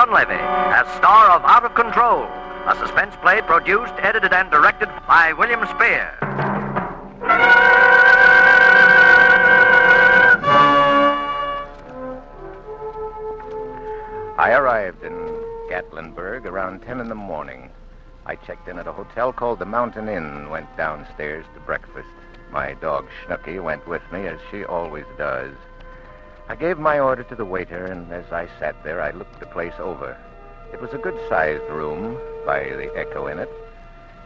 Donlevy as star of Out of Control, a suspense play produced, edited, and directed by William Spear. I arrived in Gatlinburg around 10 in the morning. I checked in at a hotel called the Mountain Inn and went downstairs to breakfast. My dog, Snooky, went with me, as she always does. I gave my order to the waiter, and as I sat there, I looked the place over. It was a good-sized room, by the echo in it.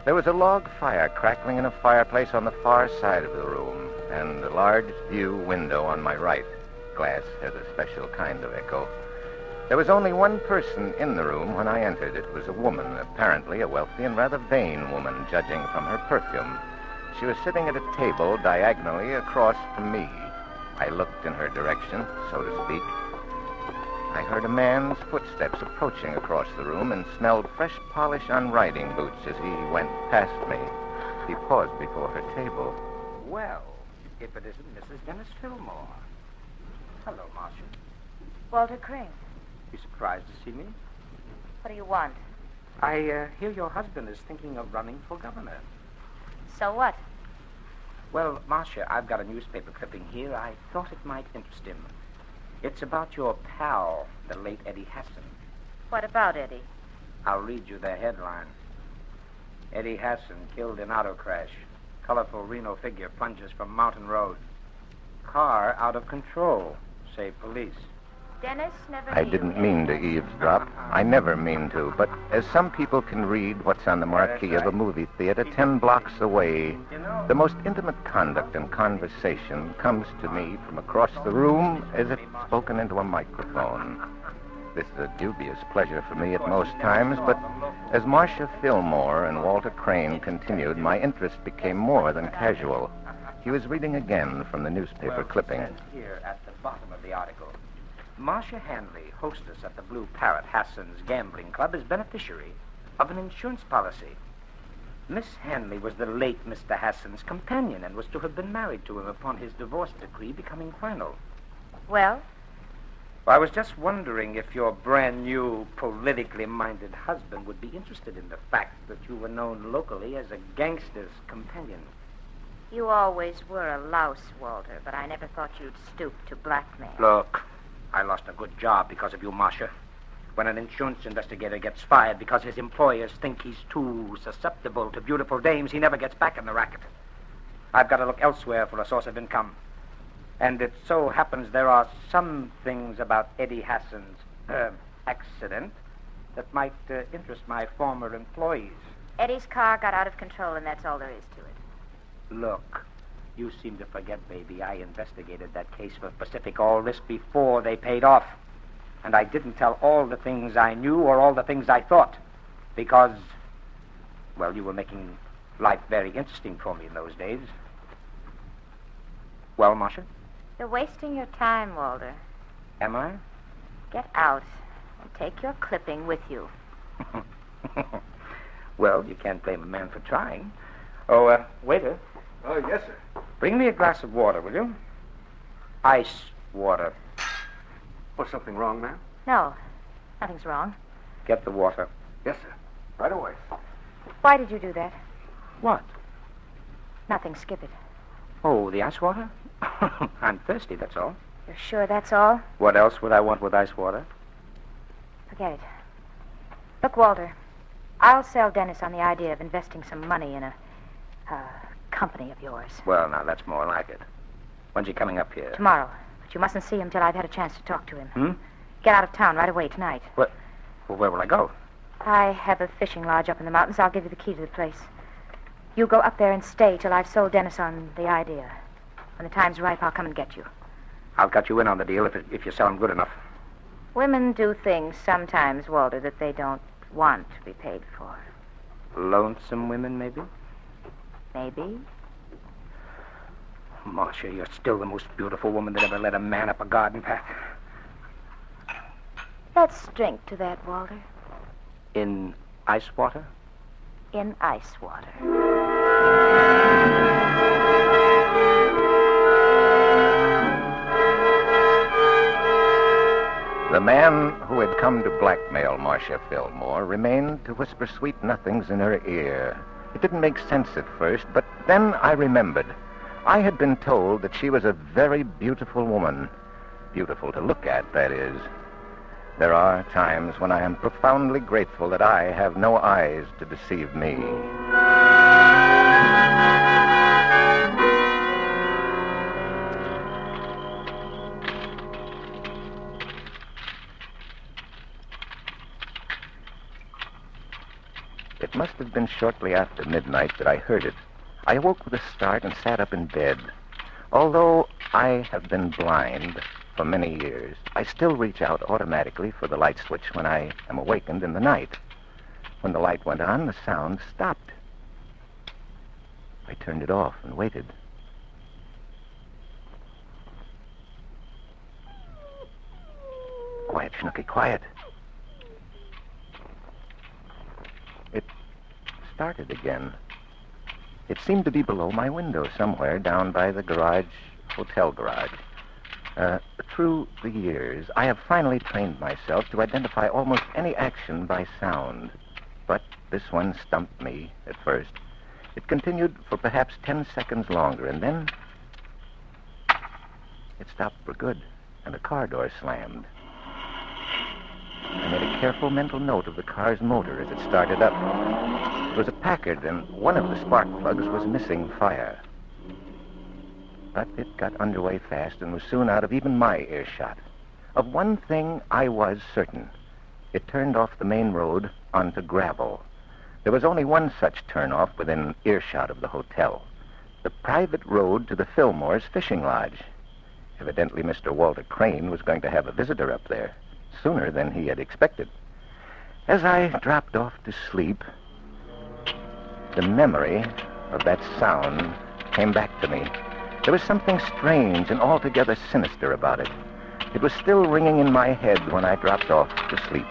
There was a log fire crackling in a fireplace on the far side of the room, and a large view window on my right. Glass has a special kind of echo. There was only one person in the room when I entered. It was a woman, apparently a wealthy and rather vain woman, judging from her perfume. She was sitting at a table diagonally across from me. I looked in her direction, so to speak. I heard a man's footsteps approaching across the room and smelled fresh polish on riding boots as he went past me. He paused before her table. Well, if it isn't Mrs. Dennis Fillmore. Hello, Marcia. Walter Crane. You surprised to see me? What do you want? I hear your husband is thinking of running for governor. So what? Well, Marcia, I've got a newspaper clipping here. I thought it might interest him. It's about your pal, the late Eddie Hasson. What about Eddie? I'll read you the headline. Eddie Hasson killed in auto crash. Colorful Reno figure plunges from Mountain Road. Car out of control, say police. Dennis never I didn't mean to eavesdrop. I never mean to. But as some people can read what's on the marquee of a movie theater 10 blocks away, the most intimate conduct and conversation comes to me from across the room as if spoken into a microphone. This is a dubious pleasure for me at most times, but as Marcia Fillmore and Walter Crane continued, my interest became more than casual. He was reading again from the newspaper clipping. Here at the bottom of the article, Marcia Hanley, hostess at the Blue Parrot Hasson's Gambling Club, is beneficiary of an insurance policy. Miss Hanley was the late Mr. Hasson's companion and was to have been married to him upon his divorce decree becoming final. Well? I was just wondering if your brand new, politically minded husband would be interested in the fact that you were known locally as a gangster's companion. You always were a louse, Walter, but I never thought you'd stoop to blackmail. Look, I lost a good job because of you, Marcia. When an insurance investigator gets fired because his employers think he's too susceptible to beautiful dames, he never gets back in the racket. I've got to look elsewhere for a source of income. And it so happens there are some things about Eddie Hasson's accident that might interest my former employees. Eddie's car got out of control, and that's all there is to it. Look, you seem to forget, baby, I investigated that case for Pacific All Risk before they paid off. And I didn't tell all the things I knew or all the things I thought. Because, well, you were making life very interesting for me in those days. Well, Marcia? You're wasting your time, Walter. Am I? Get out and take your clipping with you. Well, you can't blame a man for trying. Oh, waiter. Oh, yes, sir. Bring me a glass of water, will you? Ice water. Was something wrong, ma'am? No, nothing's wrong. Get the water. Yes, sir. Right away. Why did you do that? What? Nothing, skip it. Oh, the ice water? I'm thirsty, that's all. You're sure that's all? What else would I want with ice water? Forget it. Look, Walter, I'll sell Dennis on the idea of investing some money in a company of yours. Well, now, that's more like it. When's he coming up here? Tomorrow. But you mustn't see him till I've had a chance to talk to him. Hmm? Get out of town right away tonight. What? Well, where will I go? I have a fishing lodge up in the mountains. I'll give you the key to the place. You go up there and stay till I've sold Dennis on the idea. When the time's ripe, I'll come and get you. I'll cut you in on the deal if you sell him good enough. Women do things sometimes, Walter, that they don't want to be paid for. Lonesome women, maybe? Maybe. Marcia, you're still the most beautiful woman that ever led a man up a garden path. Let's drink to that, Walter. In ice water? In ice water. The The man who had come to blackmail Marcia Fillmore remained to whisper sweet nothings in her ear. It didn't make sense at first, but then I remembered. I had been told that she was a very beautiful woman. Beautiful to look at, that is. There are times when I am profoundly grateful that I have no eyes to deceive me. It must have been shortly after midnight that I heard it. I awoke with a start and sat up in bed. Although I have been blind for many years, I still reach out automatically for the light switch when I am awakened in the night. When the light went on, the sound stopped. I turned it off and waited. Quiet, Snooky, quiet. It started again. It seemed to be below my window somewhere down by the hotel garage. Through the years, I have finally trained myself to identify almost any action by sound. But this one stumped me at first. It continued for perhaps 10 seconds longer, and then it stopped for good, and a car door slammed. I made a careful mental note of the car's motor as it started up. It was a Packard, and one of the spark plugs was missing fire. But it got underway fast and was soon out of even my earshot. Of one thing I was certain. It turned off the main road onto gravel. There was only one such turnoff within earshot of the hotel. The private road to the Fillmore's fishing lodge. Evidently, Mr. Walter Crane was going to have a visitor up there, sooner than he had expected. As I dropped off to sleep, the memory of that sound came back to me. There was something strange and altogether sinister about it. It was still ringing in my head when I dropped off to sleep.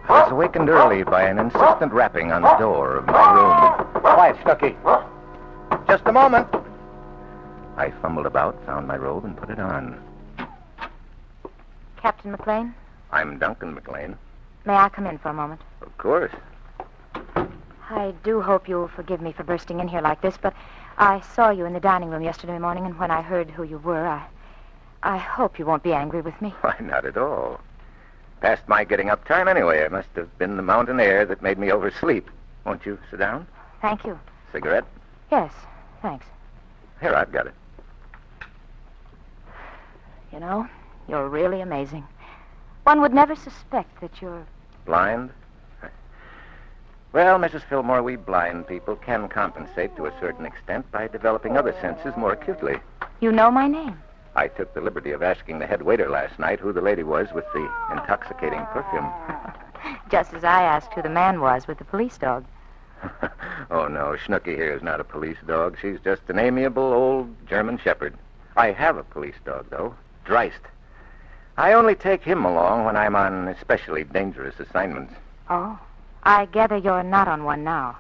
I was awakened early by an insistent rapping on the door of my room. Quiet, Snooky. Just a moment. I fumbled about, found my robe, and put it on. Captain McLean? I'm Duncan McLean. May I come in for a moment? Of course. I do hope you'll forgive me for bursting in here like this, but I saw you in the dining room yesterday morning, and when I heard who you were, I hope you won't be angry with me. Why, not at all. Past my getting up time anyway. It must have been the mountain air that made me oversleep. Won't you sit down? Thank you. Cigarette? Yes, thanks. Here, I've got it. You know, you're really amazing. One would never suspect that you're... Blind? Well, Mrs. Fillmore, we blind people can compensate to a certain extent by developing other senses more acutely. You know my name. I took the liberty of asking the head waiter last night who the lady was with the intoxicating perfume. Just as I asked who the man was with the police dog. Oh, no, Snooky here is not a police dog. She's just an amiable old German shepherd. I have a police dog, though. Dreist. I only take him along when I'm on especially dangerous assignments. Oh, I gather you're not on one now.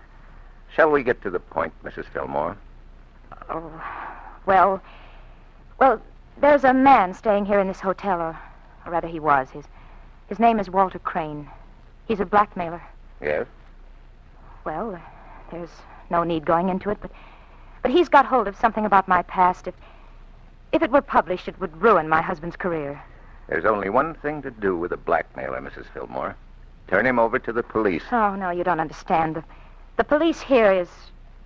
Shall we get to the point, Mrs. Fillmore? Oh, well, there's a man staying here in this hotel, or rather he was. His name is Walter Crane. He's a blackmailer. Yes? Well, there's no need going into it, but he's got hold of something about my past. If it were published, it would ruin my husband's career. There's only one thing to do with a blackmailer, Mrs. Fillmore. Turn him over to the police. Oh, no, you don't understand. The police here is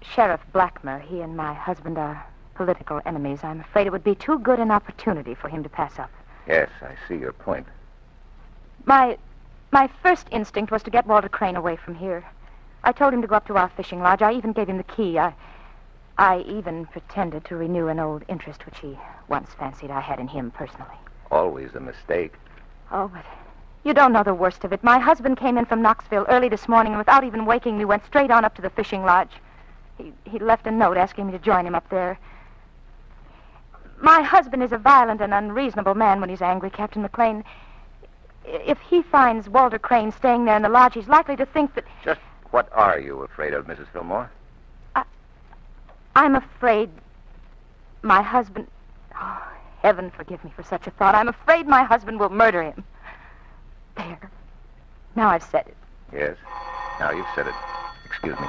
Sheriff Blackmer. He and my husband are political enemies. I'm afraid it would be too good an opportunity for him to pass up. Yes, I see your point. My first instinct was to get Walter Crane away from here. I told him to go up to our fishing lodge. I even gave him the key. I even pretended to renew an old interest which he once fancied I had in him personally. Always a mistake. Oh, but you don't know the worst of it. My husband came in from Knoxville early this morning, and without even waking me, went straight on up to the fishing lodge. He left a note asking me to join him up there. My husband is a violent and unreasonable man when he's angry, Captain McLean. If he finds Walter Crane staying there in the lodge, he's likely to think that... Just What are you afraid of, Mrs. Fillmore? I'm afraid my husband... Oh, heaven forgive me for such a thought. I'm afraid my husband will murder him. There. Now I've said it. Yes. Now you've said it. Excuse me.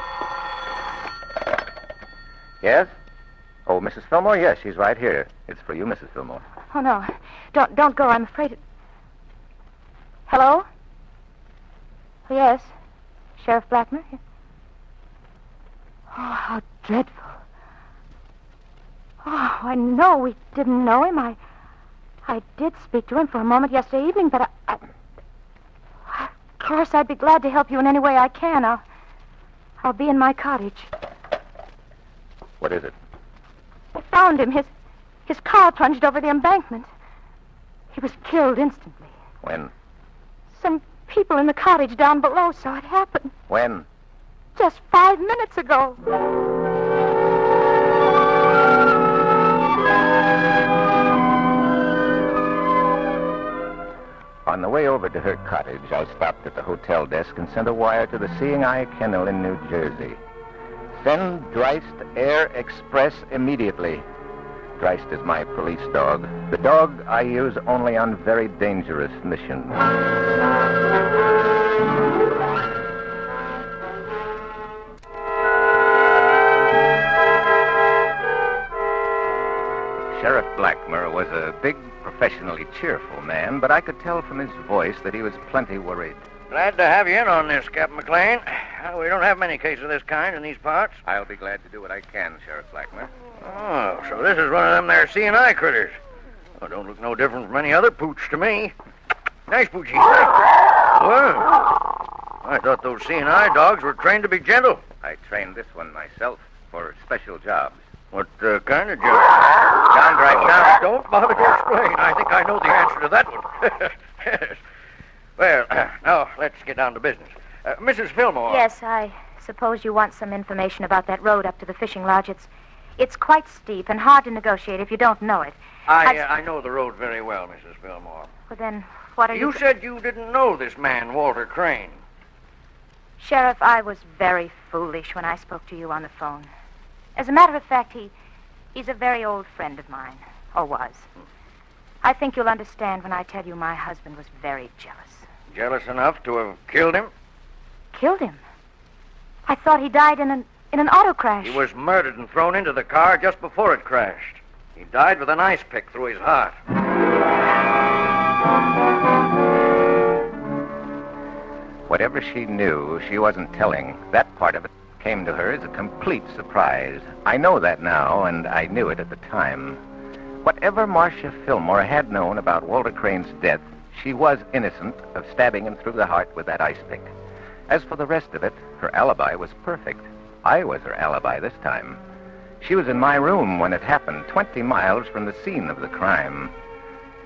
Yes? Oh, Mrs. Fillmore? Yes, she's right here. It's for you, Mrs. Fillmore. Oh, no. Don't go. I'm afraid it... Hello? Oh, yes. Sheriff Blackmer? Oh, how dreadful. Oh, I know we didn't know him. I did speak to him for a moment yesterday evening, but of course, I'd be glad to help you in any way I can. I'll be in my cottage. What is it? I found him. His car plunged over the embankment. He was killed instantly. When? Some people in the cottage down below saw it happen. When? Just 5 minutes ago. On the way over to her cottage, I stopped at the hotel desk and sent a wire to the Seeing Eye Kennel in New Jersey. Send Dreist Air Express immediately. Dreist is my police dog. The dog I use only on very dangerous missions. Sheriff Blackmer was a big, professionally cheerful man, but I could tell from his voice that he was plenty worried. Glad to have you in on this, Captain McLean. We don't have many cases of this kind in these parts. I'll be glad to do what I can, Sheriff Blackmer. Oh, so this is one of them there C&I critters. Oh, don't look no different from any other pooch to me. Nice poochy. Well, I thought those C&I dogs were trained to be gentle. I trained this one myself for special jobs. What kind of job? Downright now. Don't bother to explain. I think I know the answer to that one. Yes. Well, now let's get down to business. Mrs. Fillmore. Yes, I suppose you want some information about that road up to the fishing lodge. It's quite steep and hard to negotiate if you don't know it. I know the road very well, Mrs. Fillmore. Well, then, what are you... You said you didn't know this man, Walter Crane. Sheriff, I was very foolish when I spoke to you on the phone. As a matter of fact, he's a very old friend of mine, or was. I think you'll understand when I tell you my husband was very jealous. Jealous enough to have killed him? Killed him? I thought he died in an auto crash. He was murdered and thrown into the car just before it crashed. He died with an ice pick through his heart. Whatever she knew, she wasn't telling. That part of it came to her as a complete surprise. I know that now, and I knew it at the time. Whatever Marcia Fillmore had known about Walter Crane's death, she was innocent of stabbing him through the heart with that ice pick. As for the rest of it, her alibi was perfect. I was her alibi this time. She was in my room when it happened, 20 miles from the scene of the crime.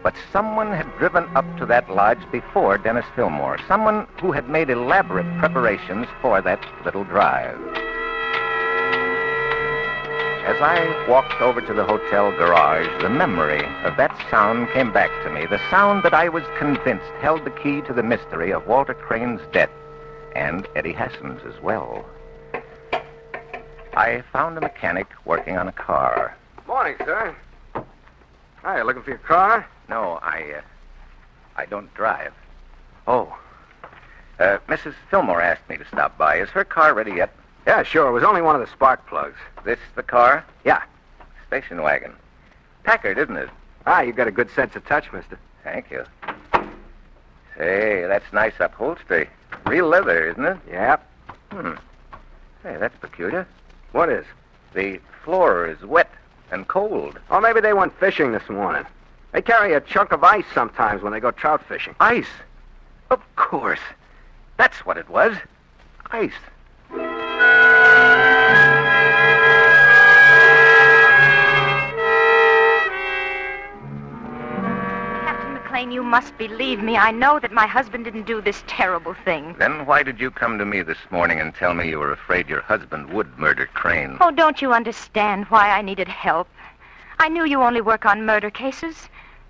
But someone had driven up to that lodge before Dennis Fillmore, someone who had made elaborate preparations for that little drive. As I walked over to the hotel garage, the memory of that sound came back to me, the sound that I was convinced held the key to the mystery of Walter Crane's death, and Eddie Hassan's as well. I found a mechanic working on a car. Morning, sir. Hi, you looking for your car? No, I don't drive. Oh. Mrs. Fillmore asked me to stop by. Is her car ready yet? Yeah, sure. It was only one of the spark plugs. This the car? Yeah. Station wagon. Packard, isn't it? Ah, you got a good sense of touch, mister. Thank you. Say, that's nice upholstery. Real leather, isn't it? Yep. Hey, that's peculiar. What is? The floor is wet and cold. Oh, maybe they went fishing this morning. They carry a chunk of ice sometimes when they go trout fishing. Ice? Of course. That's what it was. Ice. Captain McLean, you must believe me. I know that my husband didn't do this terrible thing. Then why did you come to me this morning and tell me you were afraid your husband would murder Crane? Oh, don't you understand why I needed help? I knew you only work on murder cases,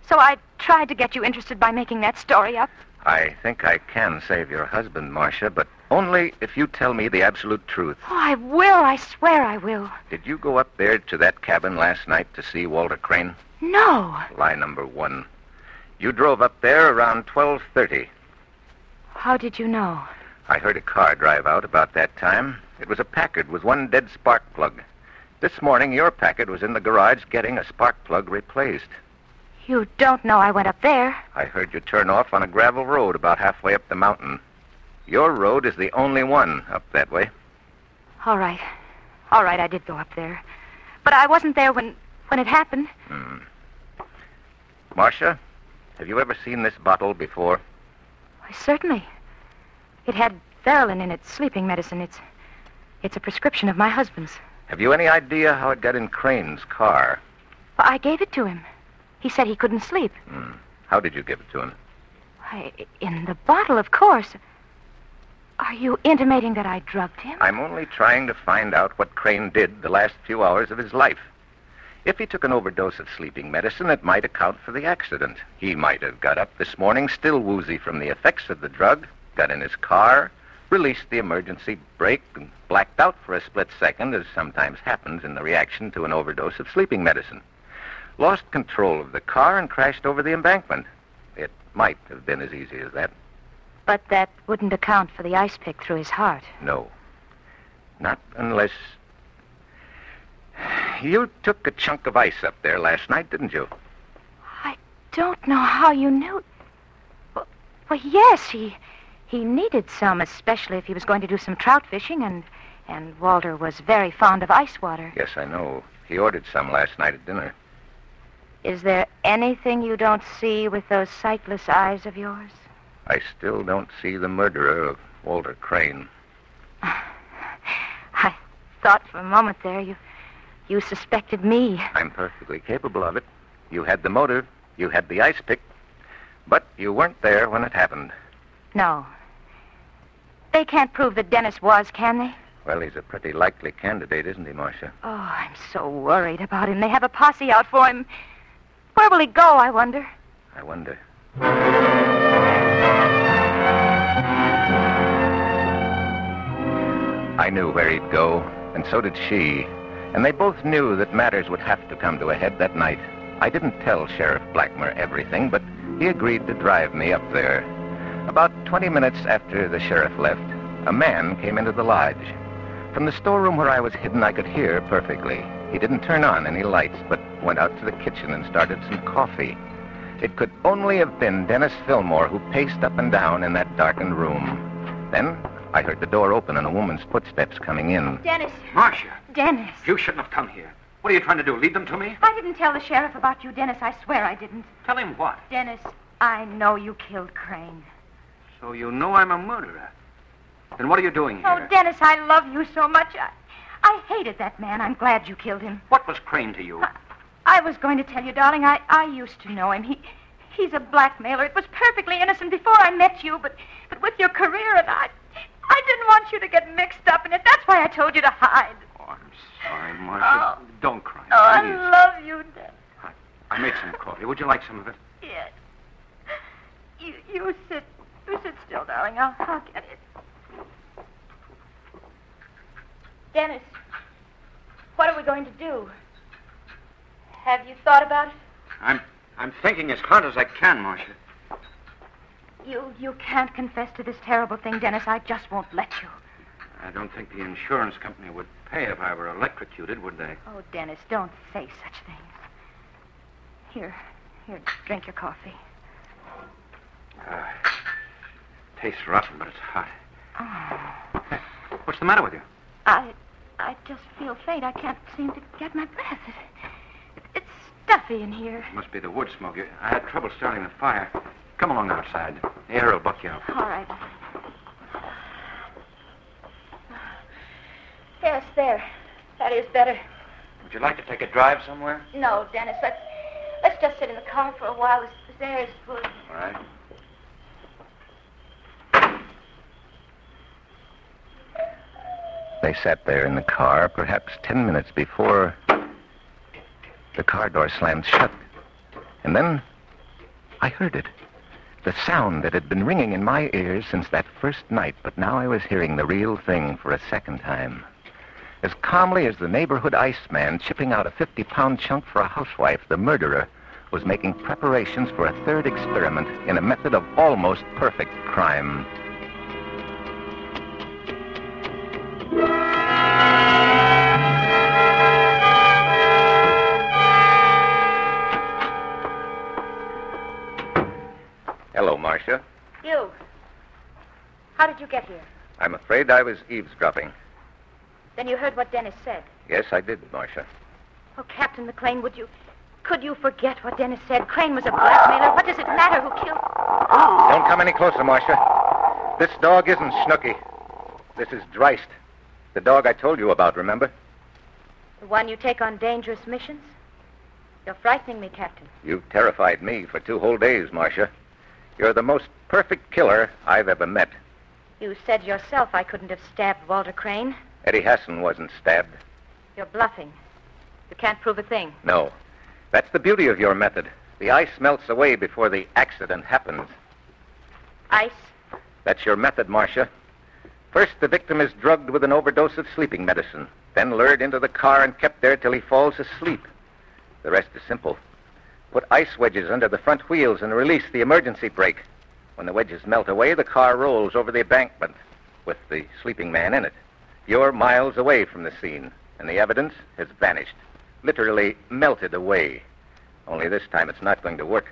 so I tried to get you interested by making that story up. I think I can save your husband, Marcia, but only if you tell me the absolute truth. Oh, I will. I swear I will. Did you go up there to that cabin last night to see Walter Crane? No. Lie number one. You drove up there around 12:30. How did you know? I heard a car drive out about that time. It was a Packard with one dead spark plug. This morning, your Packard was in the garage getting a spark plug replaced. You don't know I went up there. I heard you turn off on a gravel road about halfway up the mountain. Your road is the only one up that way. All right. All right, I did go up there. But I wasn't there when it happened. Marcia, have you ever seen this bottle before? Why, certainly. It had Verilyn in it, sleeping medicine. It's a prescription of my husband's. Have you any idea how it got in Crane's car? Well, I gave it to him. He said he couldn't sleep. How did you give it to him? Why, in the bottle, of course. Are you intimating that I drugged him? I'm only trying to find out what Crane did the last few hours of his life. If he took an overdose of sleeping medicine, it might account for the accident. He might have got up this morning still woozy from the effects of the drug, got in his car, released the emergency brake, and blacked out for a split second, as sometimes happens in the reaction to an overdose of sleeping medicine. Lost control of the car and crashed over the embankment. It might have been as easy as that. But that wouldn't account for the ice pick through his heart. No. Not unless... You took a chunk of ice up there last night, didn't you? I don't know how you knew. Well, yes, he needed some, especially if he was going to do some trout fishing, and Walter was very fond of ice water. Yes, I know. He ordered some last night at dinner. Is there anything you don't see with those sightless eyes of yours? I still don't see the murderer of Walter Crane. I thought for a moment there you suspected me. I'm perfectly capable of it. You had the motive, you had the ice pick, but you weren't there when it happened. No. They can't prove that Dennis was, can they? Well, he's a pretty likely candidate, isn't he, Marcia? Oh, I'm so worried about him. They have a posse out for him. Where will he go, I wonder? I wonder. I knew where he'd go, and so did she. And they both knew that matters would have to come to a head that night. I didn't tell Sheriff Blackmer everything, but he agreed to drive me up there. About 20 minutes after the sheriff left, a man came into the lodge. From the storeroom where I was hidden, I could hear perfectly. He didn't turn on any lights, but went out to the kitchen and started some coffee. It could only have been Dennis Fillmore who paced up and down in that darkened room. Then I heard the door open and a woman's footsteps coming in. Dennis. Marcia. Dennis. You shouldn't have come here. What are you trying to do, lead them to me? I didn't tell the sheriff about you, Dennis. I swear I didn't. Tell him what? Dennis, I know you killed Crane. So you know I'm a murderer. Then what are you doing here? Oh, Dennis, I love you so much. I hated that man. I'm glad you killed him. What was Crane to you? I was going to tell you, darling, I used to know him. He's a blackmailer. It was perfectly innocent before I met you, but with your career, and I didn't want you to get mixed up in it. That's why I told you to hide. Oh, I'm sorry, Marcia. Oh. Don't cry, Oh, please. I love you, Dennis. I made some coffee. Would you like some of it? Yes. You sit still, darling. I'll get it. Dennis, what are we going to do? Have you thought about it? I'm thinking as hard as I can, Marcia. You can't confess to this terrible thing, Dennis. I just won't let you. I don't think the insurance company would pay if I were electrocuted, would they? Oh, Dennis, don't say such things. Here, drink your coffee. Tastes rotten, but it's hot. Oh. Hey, what's the matter with you? I just feel faint. I can't seem to get my breath. It's stuffy in here. It must be the wood smoke. I had trouble starting the fire. Come along outside. The air will buck you up. All right. Yes, there. That is better. Would you like to take a drive somewhere? No, Dennis. Let's just sit in the car for a while. This air is good. All right. They sat there in the car, perhaps 10 minutes before the car door slammed shut. And then I heard it. The sound that had been ringing in my ears since that first night, but now I was hearing the real thing for a second time. As calmly as the neighborhood iceman chipping out a 50-pound chunk for a housewife, the murderer was making preparations for a third experiment in a method of almost perfect crime. Hello, Marcia. You. How did you get here? I'm afraid I was eavesdropping. Then you heard what Dennis said. Yes, I did, Marcia. Oh, Captain McLean, could you forget what Dennis said? Crane was a blackmailer. What does it matter who killed... Don't come any closer, Marcia. This dog isn't Snooky. This is Dreist. The dog I told you about, remember? The one you take on dangerous missions? You're frightening me, Captain. You've terrified me for 2 whole days, Marcia. You're the most perfect killer I've ever met. You said yourself I couldn't have stabbed Walter Crane. Eddie Hassan wasn't stabbed. You're bluffing. You can't prove a thing. No. That's the beauty of your method. The ice melts away before the accident happens. Ice? That's your method, Marcia. First, the victim is drugged with an overdose of sleeping medicine, then lured into the car and kept there till he falls asleep. The rest is simple. Put ice wedges under the front wheels and release the emergency brake. When the wedges melt away, the car rolls over the embankment with the sleeping man in it. You're miles away from the scene, and the evidence has vanished. Literally melted away. Only this time it's not going to work.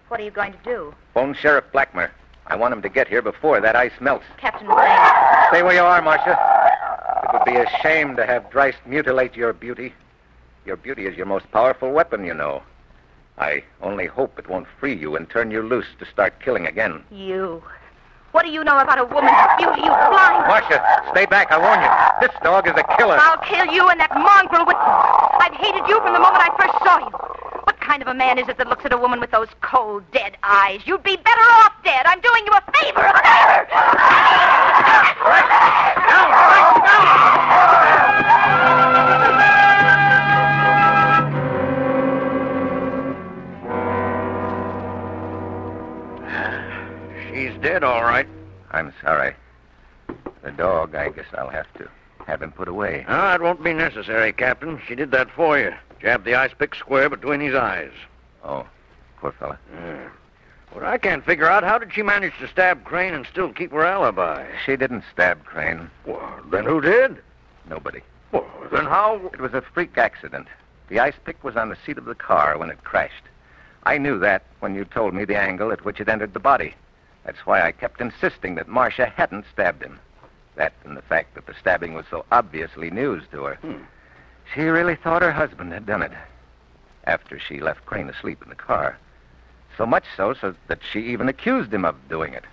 What are you going to do? Phone Sheriff Blackmer. I want him to get here before that ice melts. Captain McLean. Stay where you are, Marcia. It would be a shame to have Dreist mutilate your beauty. Your beauty is your most powerful weapon, you know. I only hope it won't free you and turn you loose to start killing again. You. What do you know about a woman's beauty, you blind... Marcia, stay back, I warn you. This dog is a killer. I'll kill you and that mongrel with... I've hated you from the moment I first saw you. What kind of a man is it that looks at a woman with those cold, dead eyes? You'd be better off dead. I'm doing you a favor. She's dead, all right. I'm sorry. The dog, I guess I'll have to have him put away. No, it won't be necessary, Captain. She did that for you. Jabbed the ice pick square between his eyes. Oh, poor fella. Yeah. What I can't figure out, how did she manage to stab Crane and still keep her alibi? She didn't stab Crane. Well, then who did? Nobody. Well, then how... It was a freak accident. The ice pick was on the seat of the car when it crashed. I knew that when you told me the angle at which it entered the body. That's why I kept insisting that Marcia hadn't stabbed him. That and the fact that the stabbing was so obviously news to her. She really thought her husband had done it. After she left Crane asleep in the car. So much so that she even accused him of doing it.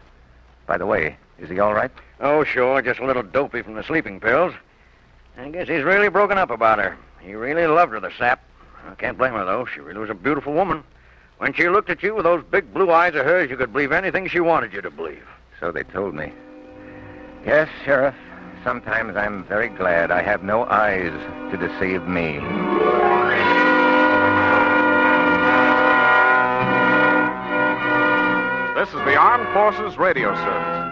By the way, is he all right? Oh, sure, just a little dopey from the sleeping pills. I guess he's really broken up about her. He really loved her, the sap. I can't blame her, though. She really was a beautiful woman. When she looked at you with those big blue eyes of hers, you could believe anything she wanted you to believe. So they told me. Yes, Sheriff. Sometimes I'm very glad I have no eyes to deceive me. This is the Armed Forces Radio Service.